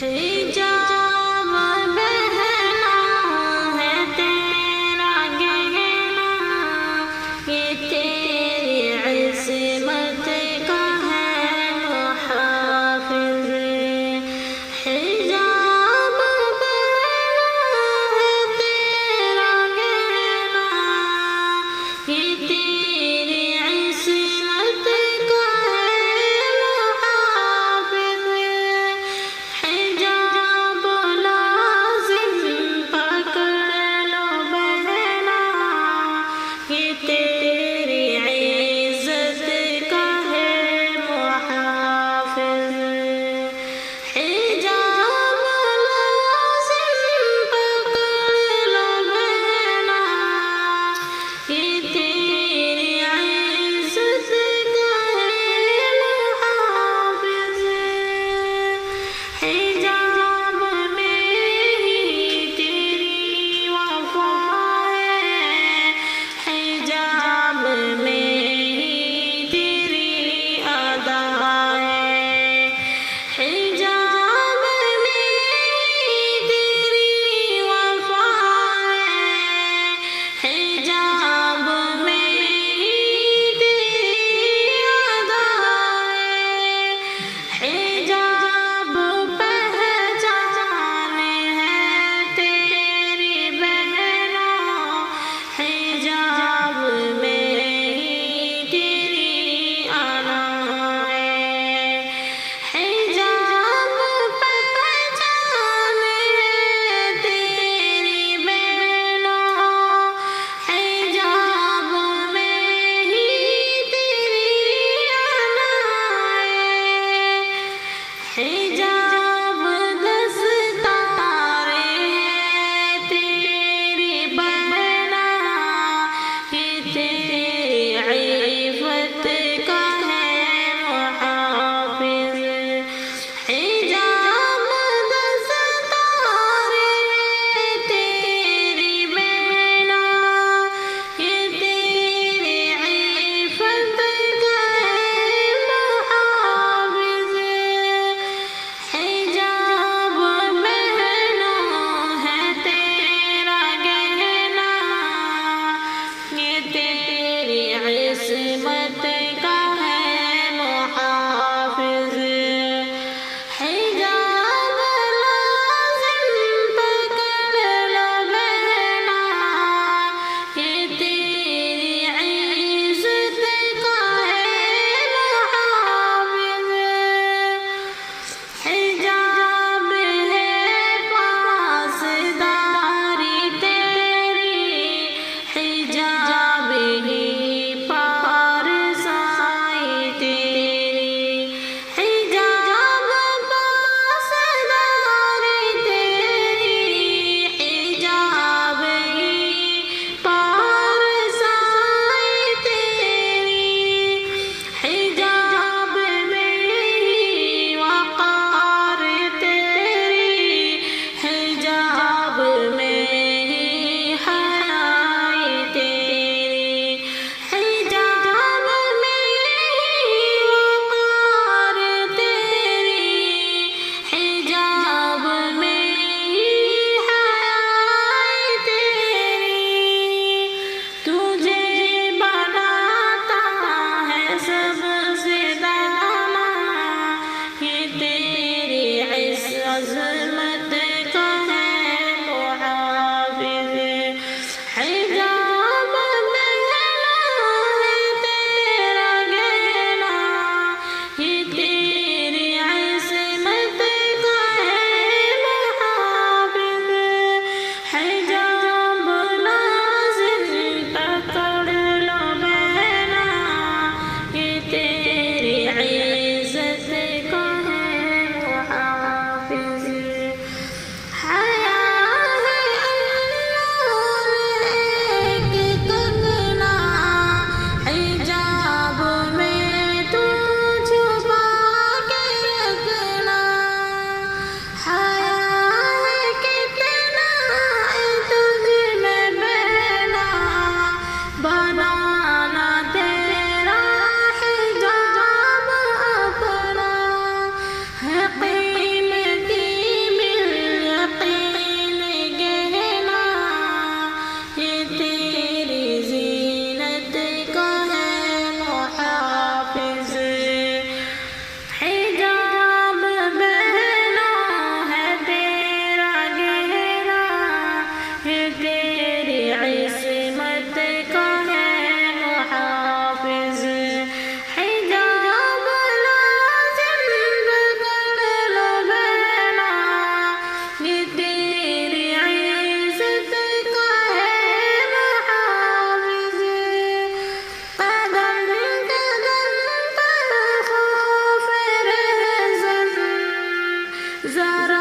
حجاب بہنا ہے تیرا گہنا، یہ تیری عصمت کا ہے محافظ۔ حجاب بہنا ہے تیرا گہنا، یہ تیری عصمت کا ہے محافظ۔ حجاب لازم پکڑ لو بہنا، یہ تیری عزت کا ہے محافظ۔ حجاب لازم پکڑ لو بہنا، یہ تیری عزت کا ہے محافظ۔ حجاب میں ہی تیری وفا ہے، حجاب میں ہی تیری ادا ہے، حجاب میں ہی تیری وفا ہے، حجاب میں ہی تیری ادا ہے۔ حجاب پہچان ہے تیری بہنوں، حجاب میں ہی تیری انا ہے۔ حجاب پہچان ہے تیری بہنوں، حجاب میں ہی تیری انا ہے۔ حجاب دستار ہے تیری بہنا، یہ تیری عفت کا ہے محافظ۔ حجاب دستار ہے تیری بہنا، یہ تیری عفت کا ہے محافظ۔ حجاب بہنوں ہے تیرا گہنا، یہ تیری عصمت کا ہے محافظ۔ حجاب لازم پکڑ لو بہنا، یہ تیری عزت کا ہے محافظ۔ حجاب ہے پاسداری تیری، حجاب ہی پارسائی تیری، حجاب پاسداری تیری، حجاب ہی پارسائی تیری، حجاب میں ہی وقار تیری، حجاب میں ہی حیائی تیری، حجاب میں ہی وقار تیری، حجاب میں ہی حیائی تیری۔ تجھے بناتا ہے سب سے دانا، یہ تیری عظمت کا ہے محافظ۔ حجاب بہنا ہے تیرا گہنا، یہ تیری عصمت کا ہے محافظ۔ حجاب لازم پکڑ لو بہنا، یہ تیری عزت کا ہے محافظ۔ اشارہ